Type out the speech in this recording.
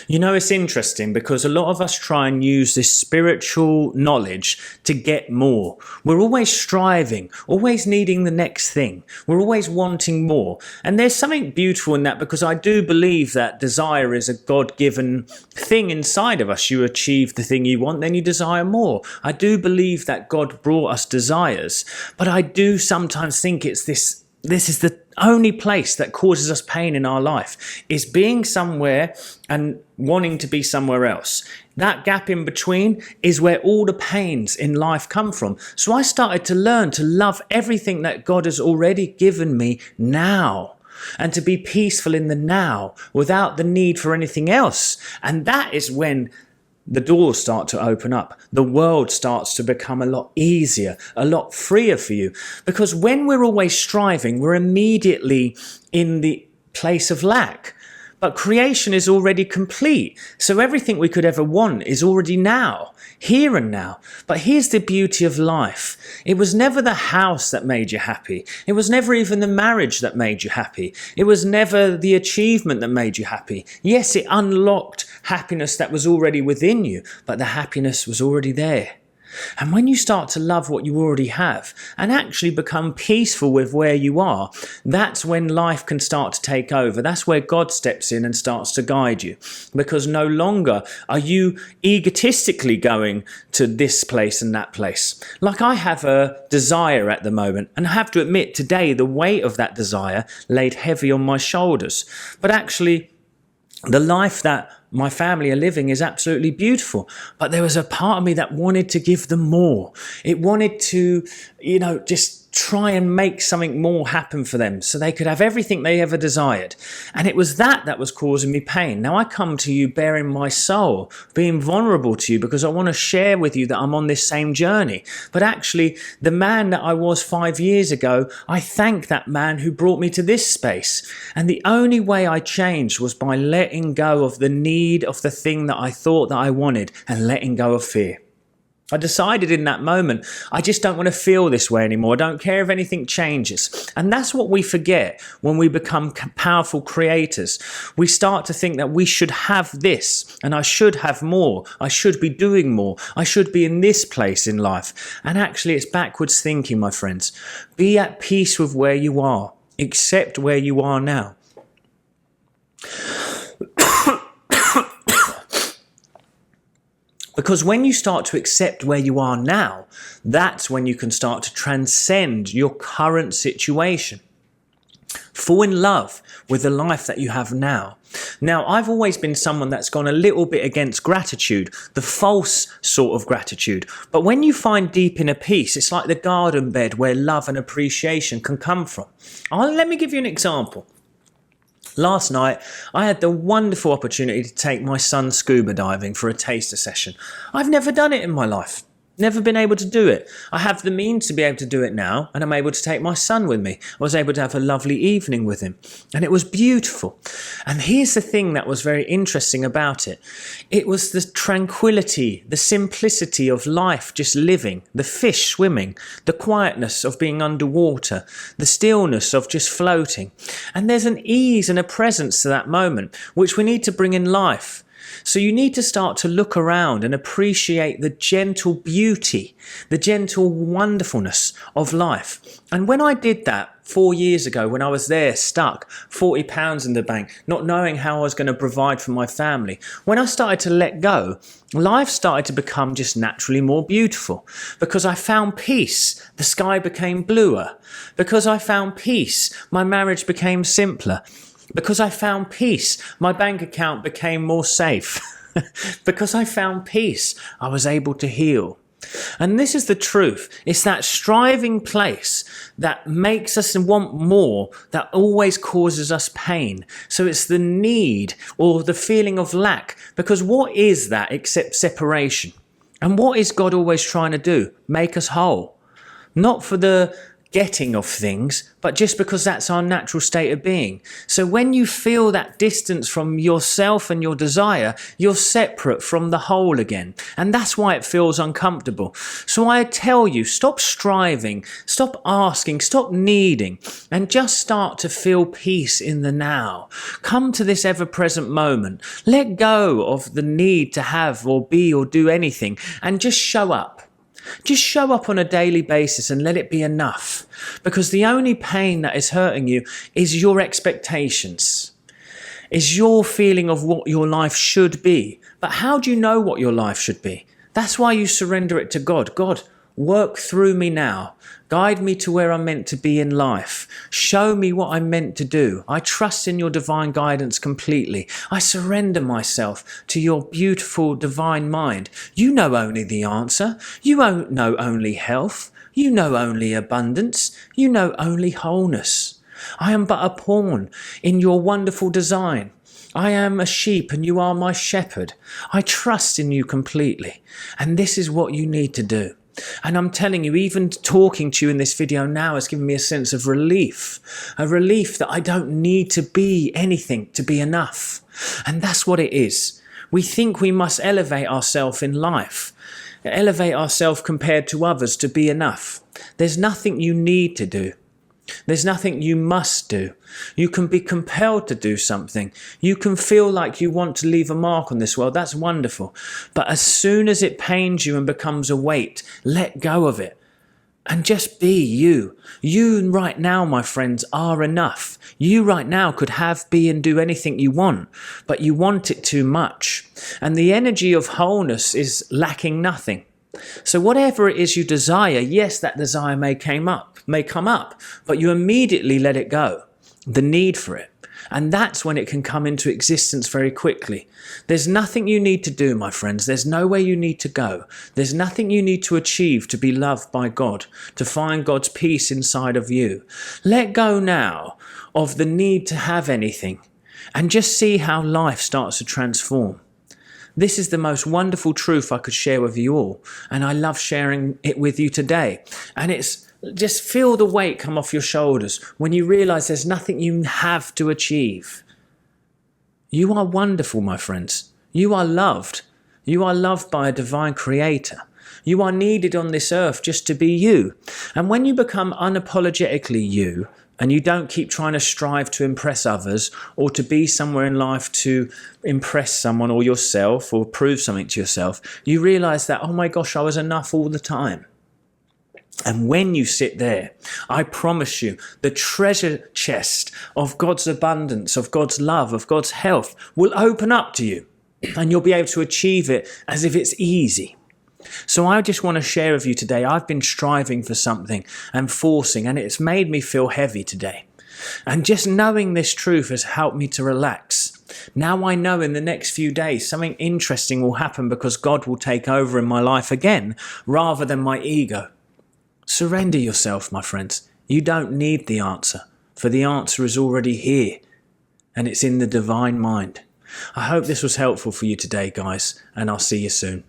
You know, it's interesting because a lot of us try and use this spiritual knowledge to get more. We're always striving, always needing the next thing. We're always wanting more. And there's something beautiful in that, because I do believe that desire is a God-given thing inside of us. You achieve the thing you want, then you desire more. I do believe that God brought us desires, but I do sometimes think it's this is the only place that causes us pain in our life, is being somewhere and wanting to be somewhere else. That gap in between is where all the pains in life come from. So I started to learn to love everything that God has already given me now, and to be peaceful in the now without the need for anything else. And that is when the doors start to open up. The world starts to become a lot easier, a lot freer for you. Because when we're always striving, we're immediately in the place of lack. But creation is already complete. So everything we could ever want is already now, here and now. But here's the beauty of life. It was never the house that made you happy. It was never even the marriage that made you happy. It was never the achievement that made you happy. Yes, it unlocked happiness that was already within you, but the happiness was already there. And when you start to love what you already have and actually become peaceful with where you are, that's when life can start to take over. That's where God steps in and starts to guide you, because no longer are you egotistically going to this place and that place. Like I have a desire at the moment, and I have to admit today the weight of that desire laid heavy on my shoulders. But actually, the life that my family are living is absolutely beautiful. But there was a part of me that wanted to give them more. It wanted to, just try and make something more happen for them so they could have everything they ever desired. And it was that was causing me pain. Now I come to you bearing my soul, being vulnerable to you, because I want to share with you that I'm on this same journey. But actually, the man that I was 5 years ago, I thank that man who brought me to this space. And the only way I changed was by letting go of the need of the thing that I thought that I wanted, and letting go of fear. I decided in that moment, I just don't want to feel this way anymore. I don't care if anything changes. And that's what we forget when we become powerful creators. We start to think that we should have this, and I should have more. I should be doing more. I should be in this place in life. And actually, it's backwards thinking, my friends. Be at peace with where you are. Accept where you are now. Because when you start to accept where you are now, that's when you can start to transcend your current situation. Fall in love with the life that you have now. Now, I've always been someone that's gone a little bit against gratitude, the false sort of gratitude. But when you find deep inner peace, it's like the garden bed where love and appreciation can come from. Let me give you an example. Last night, I had the wonderful opportunity to take my son scuba diving for a taster session. I've never done it in my life. Never been able to do it. I have the means to be able to do it now, and I'm able to take my son with me. I was able to have a lovely evening with him, and it was beautiful. And here's the thing that was very interesting about it. It was the tranquility, the simplicity of life, just living, the fish swimming, the quietness of being underwater, the stillness of just floating. And there's an ease and a presence to that moment, which we need to bring in life. So you need to start to look around and appreciate the gentle beauty, the gentle wonderfulness of life. And when I did that 4 years ago, when I was there stuck, £40 in the bank, not knowing how I was going to provide for my family, when I started to let go, life started to become just naturally more beautiful. Because I found peace, the sky became bluer. Because I found peace, my marriage became simpler. Because I found peace, my bank account became more safe. Because I found peace, I was able to heal. And this is the truth. It's that striving place that makes us want more, that always causes us pain. So it's the need or the feeling of lack. Because what is that except separation? And what is God always trying to do? Make us whole. Not for the getting of things, but just because that's our natural state of being. So when you feel that distance from yourself and your desire, you're separate from the whole again. And that's why it feels uncomfortable. So I tell you, stop striving, stop asking, stop needing, and just start to feel peace in the now. Come to this ever-present moment. Let go of the need to have or be or do anything, and just show up. Just show up on a daily basis and let it be enough. Because the only pain that is hurting you is your expectations, is your feeling of what your life should be. But how do you know what your life should be? That's why you surrender it to God. God, work through me now. Guide me to where I'm meant to be in life. Show me what I'm meant to do. I trust in your divine guidance completely. I surrender myself to your beautiful divine mind. You know only the answer. You know only health. You know only abundance. You know only wholeness. I am but a pawn in your wonderful design. I am a sheep and you are my shepherd. I trust in you completely. And this is what you need to do. And I'm telling you, even talking to you in this video now has given me a sense of relief. A relief that I don't need to be anything to be enough. And that's what it is. We think we must elevate ourselves in life. Elevate ourselves compared to others to be enough. There's nothing you need to do. There's nothing you must do. You can be compelled to do something. You can feel like you want to leave a mark on this world. That's wonderful. But as soon as it pains you and becomes a weight, let go of it. And just be you. You right now, my friends, are enough. You right now could have, be and do anything you want, but you want it too much. And the energy of wholeness is lacking nothing. So whatever it is you desire, yes, that desire may come up, but you immediately let it go, the need for it. And that's when it can come into existence very quickly. There's nothing you need to do, my friends. There's nowhere you need to go. There's nothing you need to achieve to be loved by God, to find God's peace inside of you. Let go now of the need to have anything and just see how life starts to transform. This is the most wonderful truth I could share with you all, and I love sharing it with you today. And it's just feel the weight come off your shoulders when you realize there's nothing you have to achieve. You are wonderful, my friends. You are loved. You are loved by a divine creator. You are needed on this earth just to be you. And when you become unapologetically you, and you don't keep trying to strive to impress others or to be somewhere in life to impress someone or yourself or prove something to yourself, you realize that, oh my gosh, I was enough all the time. And when you sit there, I promise you, the treasure chest of God's abundance, of God's love, of God's health will open up to you, and you'll be able to achieve it as if it's easy. So I just want to share with you today, I've been striving for something and forcing, and it's made me feel heavy today. And just knowing this truth has helped me to relax. Now I know in the next few days something interesting will happen because God will take over in my life again, rather than my ego. Surrender yourself, my friends. You don't need the answer, for the answer is already here, and it's in the divine mind. I hope this was helpful for you today, guys, and I'll see you soon.